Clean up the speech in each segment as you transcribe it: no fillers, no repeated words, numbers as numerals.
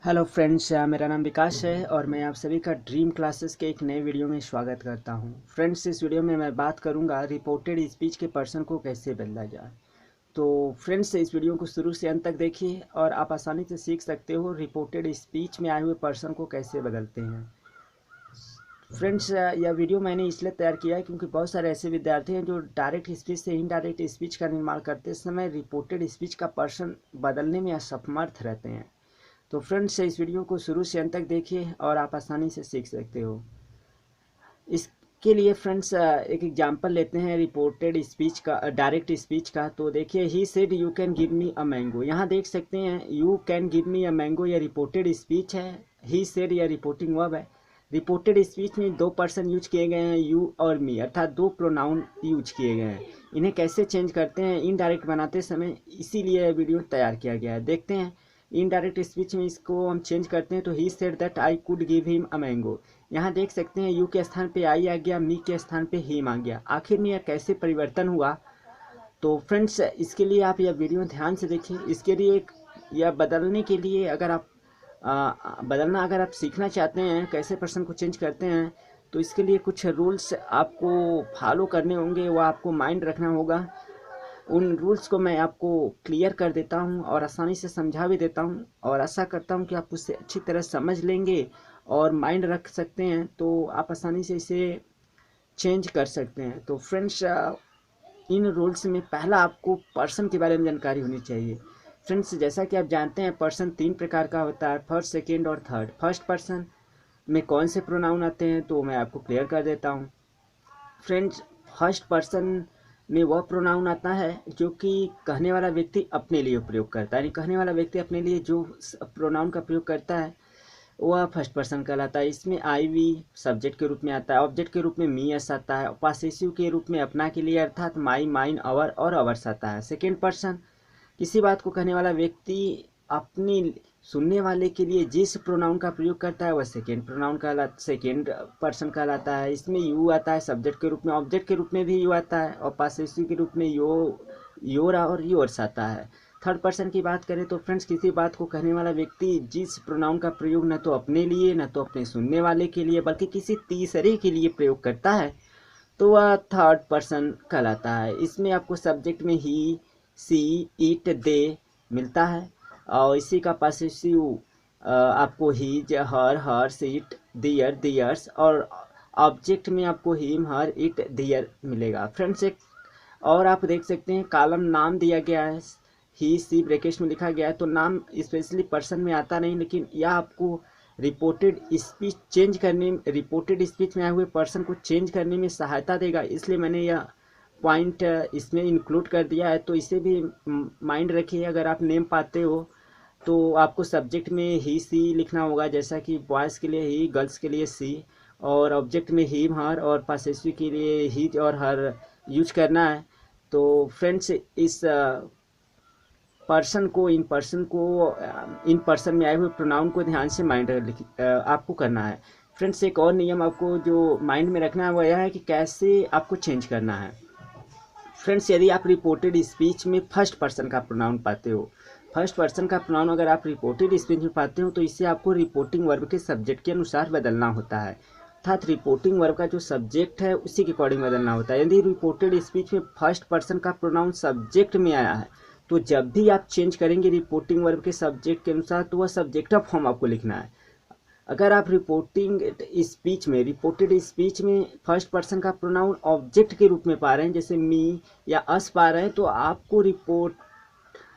Hello friends, मेरा नाम विकास है और मैं आप सभी का ड्रीम क्लासेस के एक नए वीडियो में स्वागत करता हूं। फ्रेंड्स, इस वीडियो में मैं बात करूंगा रिपोर्टेड स्पीच के पर्सन को कैसे बदला जाए। तो फ्रेंड्स, इस वीडियो को शुरू से अंत तक देखिए और आप आसानी से सीख सकते हो रिपोर्टेड स्पीच में आए हुए पर्सन को कैसे बदलते हैं। फ्रेंड्स, यह वीडियो मैंने इसलिए तैयार किया है क्योंकि बहुत सारे ऐसे विद्यार्थी हैं जो डायरेक्ट स्पीच से इनडायरेक्ट स्पीच का निर्माण करते समय रिपोर्टेड स्पीच का पर्सन बदलने में असमर्थ रहते हैं। तो फ्रेंड्स, इस वीडियो को शुरू से अंत तक देखिए और आप आसानी से सीख सकते हो। इसके लिए फ्रेंड्स, एक एग्जांपल लेते हैं रिपोर्टेड स्पीच का, डायरेक्ट स्पीच का। तो देखिए, he said you can give me a mango. यहाँ देख सकते हैं you can give me a mango, यह रिपोर्टेड स्पीच है। ही सेड यह रिपोर्टिंग वर्ब है। रिपोर्टेड स्पीच में दो पर्सन यूज किए गए हैं, यू और मी, अर्थात दो प्रोनाउन यूज किए गए हैं। इन्हें कैसे चेंज करते हैं इनडायरेक्ट बनाते समय, इसीलिए यह वीडियो तैयार किया गया है। देखते हैं इनडायरेक्ट स्पीच में इसको हम चेंज करते हैं। तो he said that I could give him a mango. यहाँ देख सकते हैं यू के स्थान पे आई आ गया, मी के स्थान पे हिम आ गया। आखिर में यह कैसे परिवर्तन हुआ? तो फ्रेंड्स, इसके लिए आप यह वीडियो ध्यान से देखिए। इसके लिए यह बदलने के लिए अगर आप सीखना चाहते हैं कैसे पर्सन को चेंज करते हैं, तो इसके लिए कुछ रूल्स आपको फॉलो करने होंगे, वह आपको माइंड रखना होगा। उन रूल्स को मैं आपको क्लियर कर देता हूं और आसानी से समझा भी देता हूं और आशा करता हूं कि आप उससे अच्छी तरह समझ लेंगे और माइंड रख सकते हैं, तो आप आसानी से इसे चेंज कर सकते हैं। तो फ्रेंड्स, इन रूल्स में पहला आपको पर्सन के बारे में जानकारी होनी चाहिए। फ्रेंड्स, जैसा कि आप जानते हैं पर्सन तीन प्रकार का होता है, फर्स्ट, सेकेंड और थर्ड। फर्स्ट पर्सन में कौन से प्रोनाउन आते हैं तो मैं आपको क्लियर कर देता हूँ। फ्रेंड्स, फर्स्ट पर्सन में वह प्रोनाउन आता है जो कि कहने वाला व्यक्ति अपने लिए प्रयोग करता है, यानी कहने वाला व्यक्ति अपने लिए जो प्रोनाउन का प्रयोग करता है वह फर्स्ट पर्सन कहलाता है। इसमें आई वी सब्जेक्ट के रूप में आता है, ऑब्जेक्ट के रूप में मी एस आता है, पॉसेसिव के रूप में अपना के लिए अर्थात माई, माइन, अवर और अवर्स आता है। सेकेंड पर्सन, किसी बात को कहने वाला व्यक्ति अपनी सुनने वाले के लिए जिस प्रोनाउन का प्रयोग करता है वह सेकेंड पर्सन कहलाता है। इसमें यू आता है सब्जेक्ट के रूप में, ऑब्जेक्ट के रूप में भी यू आता है और पॉसेसिव के रूप में योर और योर्स आता है। थर्ड पर्सन की बात करें तो फ्रेंड्स, किसी बात को कहने वाला व्यक्ति जिस प्रोनाउन का प्रयोग न तो अपने लिए न तो अपने सुनने वाले के लिए बल्कि किसी तीसरे के लिए प्रयोग करता है तो वह थर्ड पर्सन कहलाता है। इसमें आपको सब्जेक्ट में ही, सी, इट, दे मिलता है और इसी का पॉसेसिव आपको ही, हर, हर्स, इट, दियर, दियर्स और ऑब्जेक्ट में आपको हिम, हर, इट, दियर मिलेगा। फ्रेंड्स, एक और आप देख सकते हैं कॉलम नाम दिया गया है, ही, सी ब्रैकेट्स में लिखा गया है, तो नाम स्पेशली पर्सन में आता नहीं, लेकिन यह आपको रिपोर्टेड स्पीच में आए हुए पर्सन को चेंज करने में सहायता देगा। इसलिए मैंने यह पॉइंट इसमें इंक्लूड कर दिया है, तो इसे भी माइंड रखिए। अगर आप नेम पाते हो तो आपको सब्जेक्ट में ही, सी लिखना होगा, जैसा कि बॉयज़ के लिए ही, गर्ल्स के लिए सी, और ऑब्जेक्ट में हिम, हर और पॉसेसिव के लिए ही और हर यूज करना है। तो फ्रेंड्स, इस इन पर्सन में आए हुए प्रोनाउन को ध्यान से माइंड आपको करना है। फ्रेंड्स, एक और नियम आपको जो माइंड में रखना है वह यह है कि कैसे आपको चेंज करना है। फ्रेंड्स, यदि आप रिपोर्टेड स्पीच में फर्स्ट पर्सन का प्रोनाउन पाते हो, फर्स्ट पर्सन का प्रोनाउन अगर आप रिपोर्टेड स्पीच में पाते हो तो इसे आपको रिपोर्टिंग वर्ब के सब्जेक्ट के अनुसार बदलना होता है, अर्थात रिपोर्टिंग वर्ब का जो सब्जेक्ट है उसी के अकॉर्डिंग बदलना होता है। यदि रिपोर्टेड स्पीच में फर्स्ट पर्सन का प्रोनाउन सब्जेक्ट में आया है तो जब भी आप चेंज करेंगे रिपोर्टिंग वर्ब के सब्जेक्ट के अनुसार तो वह सब्जेक्टिव फॉर्म आपको लिखना है। अगर आप रिपोर्टेड स्पीच में फर्स्ट पर्सन का प्रोनाउन ऑब्जेक्ट के रूप में पा रहे हैं, जैसे मी या अस पा रहे हैं, तो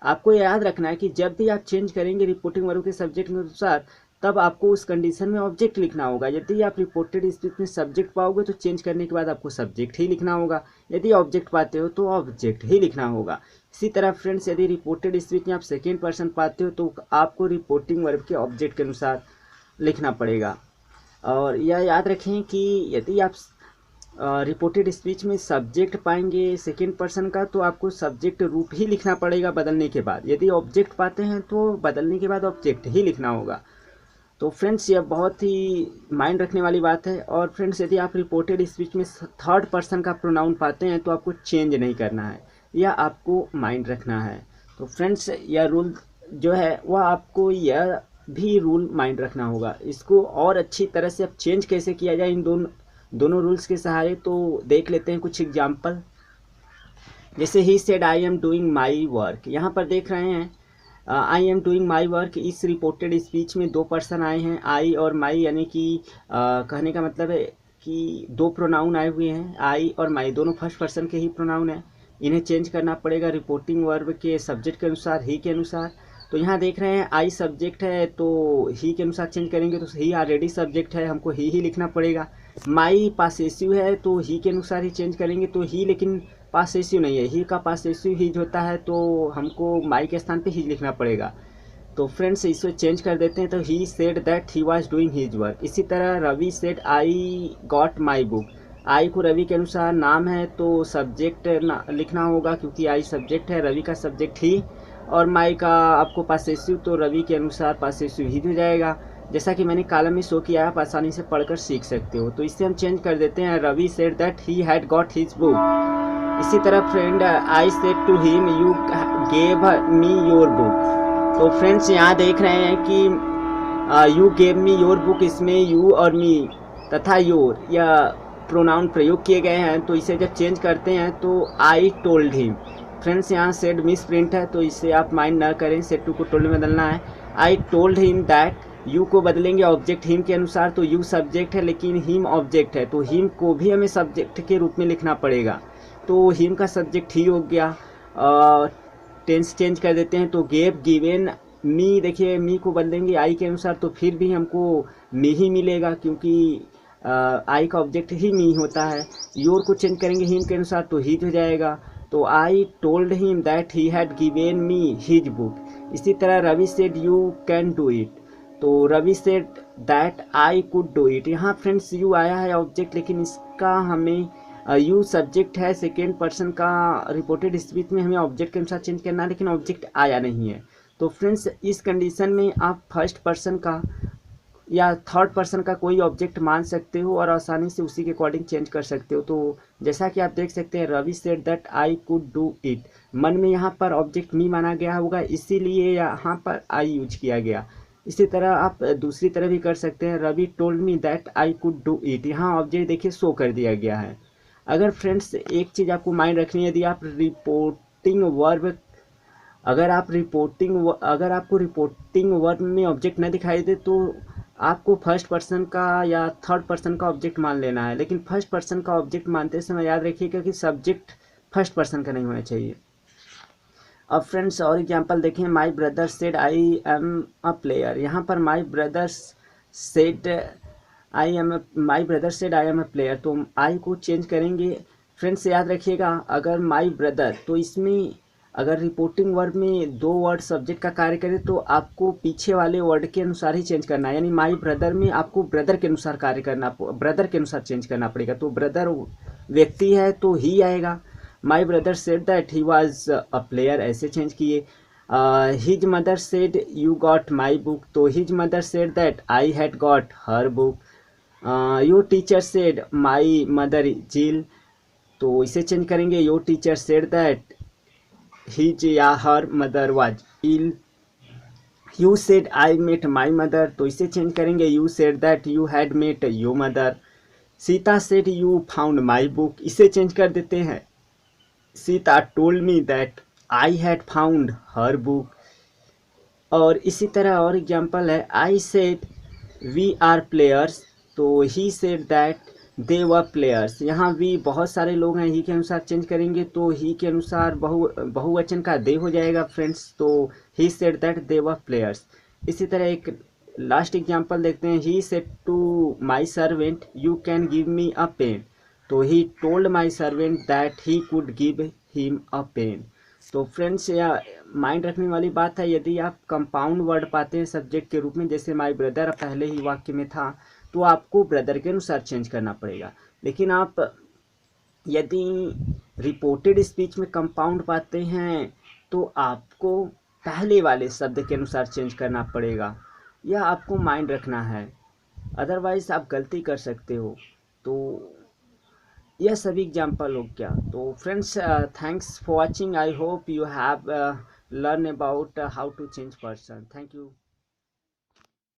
आपको याद रखना है कि जब भी आप चेंज करेंगे रिपोर्टिंग वर्ब के सब्जेक्ट के अनुसार तब आपको उस कंडीशन में ऑब्जेक्ट लिखना होगा। यदि आप रिपोर्टेड स्पीच में सब्जेक्ट पाओगे तो चेंज करने के बाद आपको सब्जेक्ट ही लिखना होगा, यदि ऑब्जेक्ट पाते हो तो ऑब्जेक्ट ही लिखना होगा। इसी तरह फ्रेंड्स, यदि रिपोर्टेड स्पीच में आप सेकेंड पर्सन पाते हो तो आपको रिपोर्टिंग वर्ब के ऑब्जेक्ट के अनुसार लिखना पड़ेगा। और यह याद रखें कि यदि आप रिपोर्टेड स्पीच में सब्जेक्ट पाएंगे सेकेंड पर्सन का तो आपको सब्जेक्ट रूप ही लिखना पड़ेगा बदलने के बाद, यदि ऑब्जेक्ट पाते हैं तो बदलने के बाद ऑब्जेक्ट ही लिखना होगा। तो फ्रेंड्स, यह बहुत ही माइंड रखने वाली बात है। और फ्रेंड्स, यदि आप रिपोर्टेड स्पीच में थर्ड पर्सन का प्रोनाउन पाते हैं तो आपको चेंज नहीं करना है, यह आपको माइंड रखना है। तो फ्रेंड्स, यह रूल जो है वह आपको यह भी रूल माइंड रखना होगा। इसको और अच्छी तरह से अब चेंज कैसे किया जाए इन दोनों रूल्स के सहारे, तो देख लेते हैं कुछ एग्जाम्पल। जैसे he said I am doing my work, यहाँ पर देख रहे हैं I am doing my work, इस रिपोर्टेड स्पीच में दो पर्सन आए हैं, आई और माई, यानी कि कहने का मतलब है कि दो प्रोनाउन आए हुए हैं, आई और माई दोनों फर्स्ट पर्सन के ही प्रोनाउन हैं। इन्हें चेंज करना पड़ेगा रिपोर्टिंग वर्ब के सब्जेक्ट के अनुसार, ही के अनुसार। तो यहाँ देख रहे हैं आई सब्जेक्ट है तो ही के अनुसार चेंज करेंगे, तो ही ऑलरेडी सब्जेक्ट है, हमको ही लिखना पड़ेगा। माई पासेसिव है तो ही के अनुसार ही चेंज करेंगे, तो ही लेकिन पासेसिव नहीं है, ही का पासेसिव ही होता है, तो हमको माई के स्थान पे ही लिखना पड़ेगा। तो फ्रेंड्स इसे चेंज कर देते हैं, तो he said that he was doing his work. इसी तरह Ravi said I got my book, I को रवि के अनुसार नाम है तो सब्जेक्ट लिखना होगा, क्योंकि आई सब्जेक्ट है, रवि का सब्जेक्ट ही, और माई का आपको पासेसिव, तो रवि के अनुसार पासेसिव ही हो जाएगा। जैसा कि मैंने कॉलम में शो किया, आप आसानी से पढ़कर सीख सकते हो। तो इससे हम चेंज कर देते हैं, Ravi said that he had got his book. इसी तरह friend I said to him you gave me your book. तो फ्रेंड्स यहाँ देख रहे हैं कि you gave me your book, इसमें यू और मी तथा योर या प्रोनाउन प्रयोग किए गए हैं। तो इसे जब चेंज करते हैं तो आई टोल्ड हिम, फ्रेंड्स यहाँ सेड मिस प्रिंट है तो इसे आप माइंड ना करें, सेड टू को टोल्ड में बदलना है। आई टोल्ड हिम दैट, यू को बदलेंगे ऑब्जेक्ट हिम के अनुसार, तो यू सब्जेक्ट है लेकिन हिम ऑब्जेक्ट है, तो हिम को भी हमें सब्जेक्ट के रूप में लिखना पड़ेगा, तो हिम का सब्जेक्ट ही हो गया। टेंस चेंज कर देते हैं, तो गेव गिवेन मी, देखिए मी को बदलेंगे आई के अनुसार तो फिर भी हमको मी ही मिलेगा, क्योंकि आई का ऑब्जेक्ट ही मी होता है। योर को चेंज करेंगे हिम के अनुसार तो ही हो जाएगा, तो I told him that he had given me his book. इसी तरह Ravi said you can do it, तो Ravi said that I could do it. यहाँ फ्रेंड्स यू आया है ऑब्जेक्ट, लेकिन इसका हमें यू सब्जेक्ट है, सेकेंड पर्सन का रिपोर्टेड स्पीच में हमें ऑब्जेक्ट के अनुसार चेंज करना है, लेकिन ऑब्जेक्ट आया नहीं है। तो फ्रेंड्स इस कंडीशन में आप फर्स्ट पर्सन का या थर्ड पर्सन का कोई ऑब्जेक्ट मान सकते हो और आसानी से उसी के अकॉर्डिंग चेंज कर सकते हो। तो जैसा कि आप देख सकते हैं, Ravi said that I could do it, मन में यहाँ पर ऑब्जेक्ट मी माना गया होगा, इसीलिए यहाँ पर आई यूज किया गया। इसी तरह आप दूसरी तरह भी कर सकते हैं, Ravi told me that I could do it, यहाँ ऑब्जेक्ट देखिए शो कर दिया गया है। अगर फ्रेंड्स एक चीज़ आपको माइंड रखनी है, यदि आप रिपोर्टिंग वर्ब अगर आपको रिपोर्टिंग वर्ब में ऑब्जेक्ट न दिखाई दे तो आपको फर्स्ट पर्सन का या थर्ड पर्सन का ऑब्जेक्ट मान लेना है, लेकिन फर्स्ट पर्सन का ऑब्जेक्ट मानते समय याद रखिएगा कि सब्जेक्ट फर्स्ट पर्सन का नहीं होना चाहिए। अब फ्रेंड्स और एग्जांपल देखें, my brother said I am a player, यहाँ पर my brother said I am a player, तो आई को चेंज करेंगे। फ्रेंड्स याद रखिएगा, अगर माय ब्रदर, तो इसमें अगर रिपोर्टिंग वर्ब में दो वर्ड सब्जेक्ट का कार्य करे तो आपको पीछे वाले वर्ड के अनुसार ही चेंज करना है, यानी माय ब्रदर में आपको ब्रदर के अनुसार ब्रदर के अनुसार चेंज करना पड़ेगा। तो ब्रदर व्यक्ति है तो ही आएगा। My brother said that he was a player, ऐसे चेंज किए। His mother said you got my book, तो his mother said that I had got her book. Your teacher said my mother ill, तो इसे change करेंगे, your teacher said that his या her mother was ill. You said I met my mother, तो इसे change करेंगे, you said that you had met your mother. Sita said you found my book, इसे change कर देते हैं, Sita told me that I had found her book. और इसी तरह और एग्जांपल है, I said we are players, तो he said that they were players, यहाँ वी बहुत सारे लोग हैं, ही के अनुसार चेंज करेंगे तो ही के अनुसार बहुवचन का दे हो जाएगा फ्रेंड्स, तो he said that they were players. इसी तरह एक लास्ट एग्जांपल देखते हैं, he said to my servant you can give me a pen, तो he told my servant that he could give him a pen. तो friends यह mind रखने वाली बात है, यदि आप कंपाउंड वर्ड पाते हैं सब्जेक्ट के रूप में, जैसे माई ब्रदर पहले ही वाक्य में था, तो आपको ब्रदर के अनुसार चेंज करना पड़ेगा। लेकिन आप यदि रिपोर्टेड स्पीच में कंपाउंड पाते हैं तो आपको पहले वाले शब्द के अनुसार चेंज करना पड़ेगा, यह आपको माइंड रखना है, अदरवाइज आप गलती कर सकते हो। तो यह सभी एग्जाम्पल हो गया। तो friends thanks for watching, I hope you have learn about how to change person. Thank you.